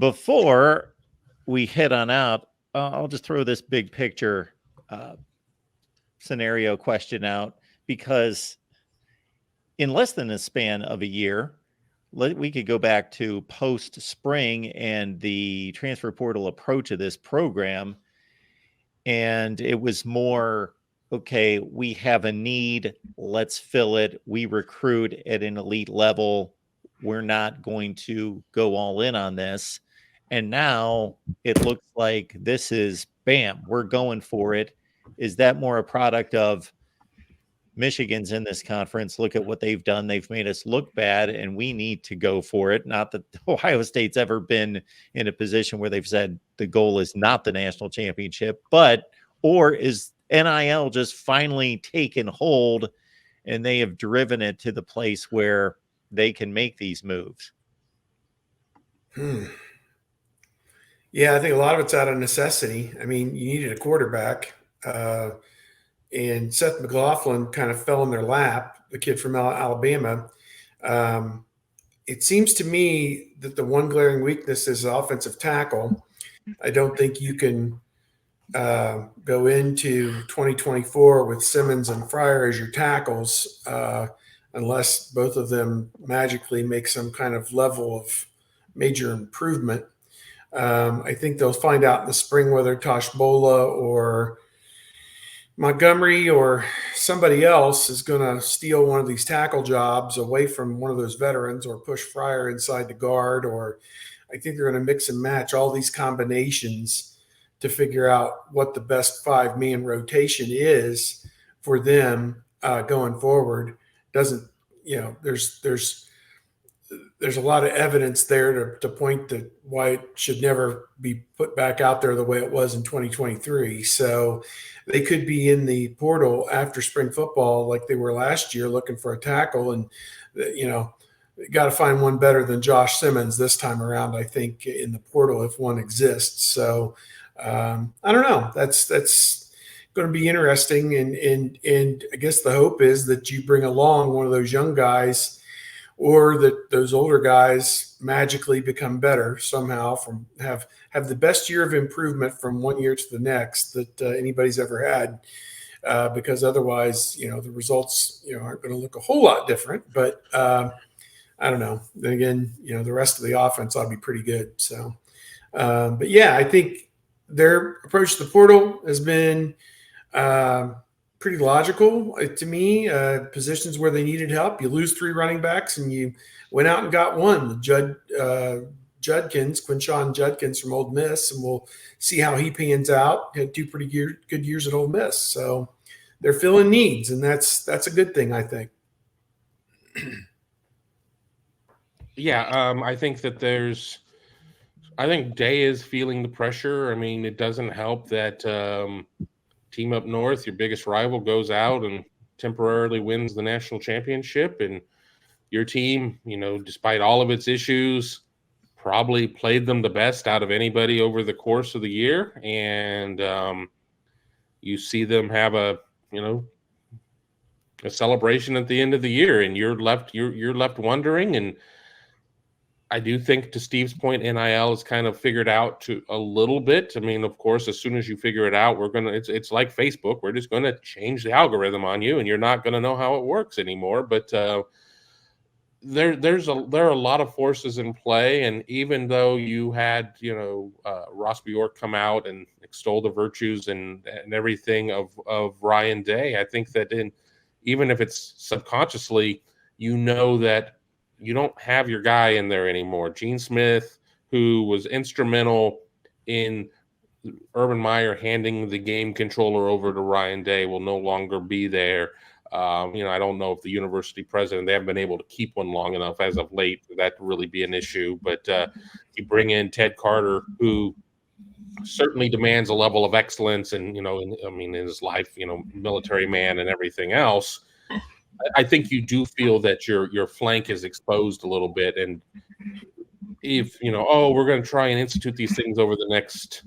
Before we head on out, I'll just throw this big picture scenario question out, because in less than a span of a year, we could go back to post spring and the transfer portal approach of this program. And it was more, okay, we have a need, let's fill it. We recruit at an elite level. We're not going to go all in on this. And now it looks like this is bam, we're going for it. Is that more a product of Michigan's in this conference? Look at what they've done. They've made us look bad and we need to go for it. Not that Ohio State's ever been in a position where they've said the goal is not the national championship, or is NIL just finally taken hold and they have driven it to the place where they can make these moves? Yeah, I think a lot of it's out of necessity. I mean, you needed a quarterback, and Seth McLaughlin kind of fell in their lap, the kid from Alabama. It seems to me that the one glaring weakness is offensive tackle. I don't think you can go into 2024 with Simmons and Fryer as your tackles unless both of them magically make some kind of level of major improvement. I think they'll find out in the spring whether Tosh Bola or Montgomery or somebody else is going to steal one of these tackle jobs away from one of those veterans or push Fryer inside the guard. Or I think they're going to mix and match all these combinations to figure out what the best 5-man rotation is for them going forward. Doesn't, there's a lot of evidence there to point to why it should never be put back out there the way it was in 2023. So they could be in the portal after spring football like they were last year looking for a tackle. And, got to find one better than Josh Simmons this time around, I think, in the portal if one exists. So I don't know. That's going to be interesting. And I guess the hope is that you bring along one of those young guys, or that those older guys magically become better somehow, from have the best year of improvement from one year to the next that anybody's ever had, because otherwise, the results, aren't going to look a whole lot different. But I don't know. Then again, the rest of the offense ought to be pretty good. So, but yeah, I think their approach to the portal has been pretty logical to me. Positions where they needed help, you lose 3 running backs and you went out and got one, Quinshon Judkins from Ole Miss, and we'll see how he pans out. Had 2 pretty good years at Ole Miss. So they're filling needs, and that's a good thing, I think. Yeah, I think that Day is feeling the pressure. I mean, it doesn't help that team up north, your biggest rival, goes out and temporarily wins the national championship, and your team, despite all of its issues, probably played them the best out of anybody over the course of the year. And you see them have a celebration at the end of the year, and you're left wondering. And I do think, to Steve's point, NIL is kind of figured out to a little bit. I mean, of course, as soon as you figure it out, it's like Facebook. We're just going to change the algorithm on you, and you're not going to know how it works anymore. But there are a lot of forces in play. And even though you had, Ross Bjork come out and extol the virtues and everything of Ryan Day, I think that even if it's subconsciously, that you don't have your guy in there anymore. Gene Smith, who was instrumental in Urban Meyer handing the game controller over to Ryan Day, will no longer be there. I don't know if the university president, they haven't been able to keep one long enough as of late for that to really be an issue. But you bring in Ted Carter, who certainly demands a level of excellence and, in his life, military man and everything else. I think you do feel that your flank is exposed a little bit. And if, we're going to try and institute these things over the next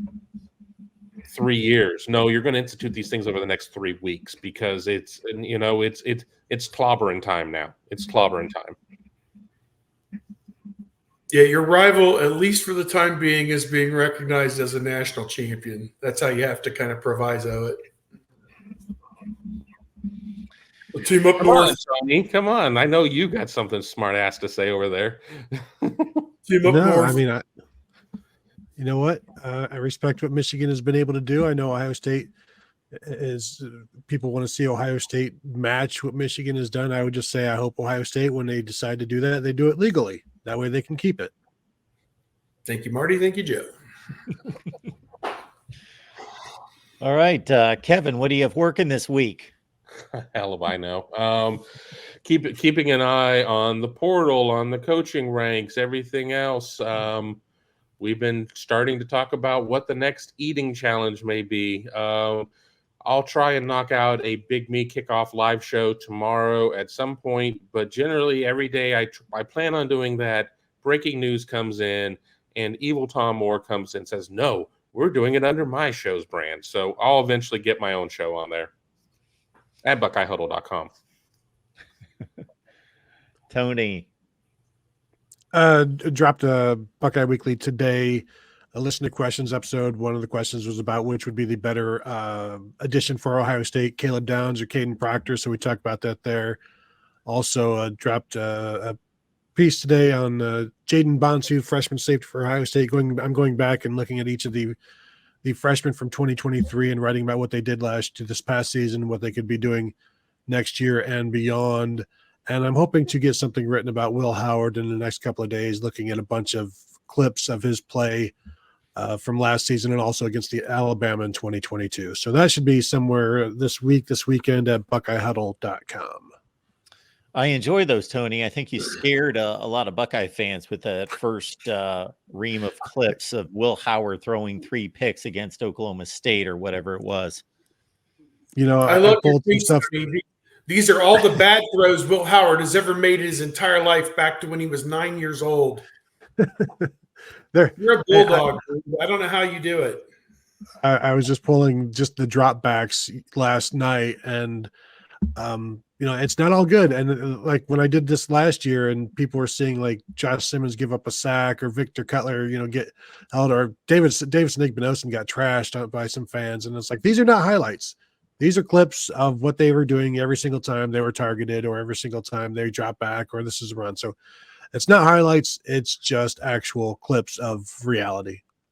3 years. No, you're going to institute these things over the next 3 weeks, because it's clobbering time now. It's clobbering time. Yeah, your rival, at least for the time being, is being recognized as a national champion. That's how you have to kind of proviso it. The team up Come north. on, Tony. Come on. I know you got something smart ass to say over there. Team up No, north. I mean, you know what? I respect what Michigan has been able to do. I know Ohio State is people want to see Ohio State match what Michigan has done. I would just say I hope Ohio State, when they decide to do that, they do it legally. That way they can keep it. Thank you, Marty. Thank you, Joe. All right, Kevin, what do you have working this week? Hell if I know. Keeping an eye on the portal, on the coaching ranks, everything else. We've been starting to talk about what the next eating challenge may be. I'll try and knock out a Big Me Kickoff live show tomorrow at some point, but generally every day I plan on doing that. Breaking news comes in, and Evil Tom Moore comes in and says, no, we're doing it under my show's brand. So I'll eventually get my own show on there at BuckeyeHuddle.com. Tony. Dropped a Buckeye Weekly today, a listen to questions episode. One of the questions was about which would be the better addition for Ohio State, Caleb Downs or Caden Proctor. So we talked about that there. Also dropped a piece today on Jaden Bonsu, freshman safety for Ohio State. I'm going back and looking at each of the freshmen from 2023 and writing about what they did this past season, what they could be doing next year and beyond. And I'm hoping to get something written about Will Howard in the next couple of days, looking at a bunch of clips of his play from last season and also against the Alabama in 2022. So that should be somewhere this weekend at BuckeyeHuddle.com. I enjoy those, Tony. I think you scared a lot of Buckeye fans with that first ream of clips of Will Howard throwing 3 picks against Oklahoma State or whatever it was. You know, I love your pulled some tweets, stuff. These are all the bad throws Will Howard has ever made his entire life back to when he was 9 years old. You're a bulldog. I don't know how you do it. I was just pulling just the dropbacks last night, and it's not all good. And like when I did this last year, and people were seeing like Josh Simmons give up a sack, or Victor Cutler, get out, or Davidson Igbinosun got trashed by some fans, and it's like these are not highlights. These are clips of what they were doing every single time they were targeted, or every single time they drop back, or this is a run. So it's not highlights. It's just actual clips of reality.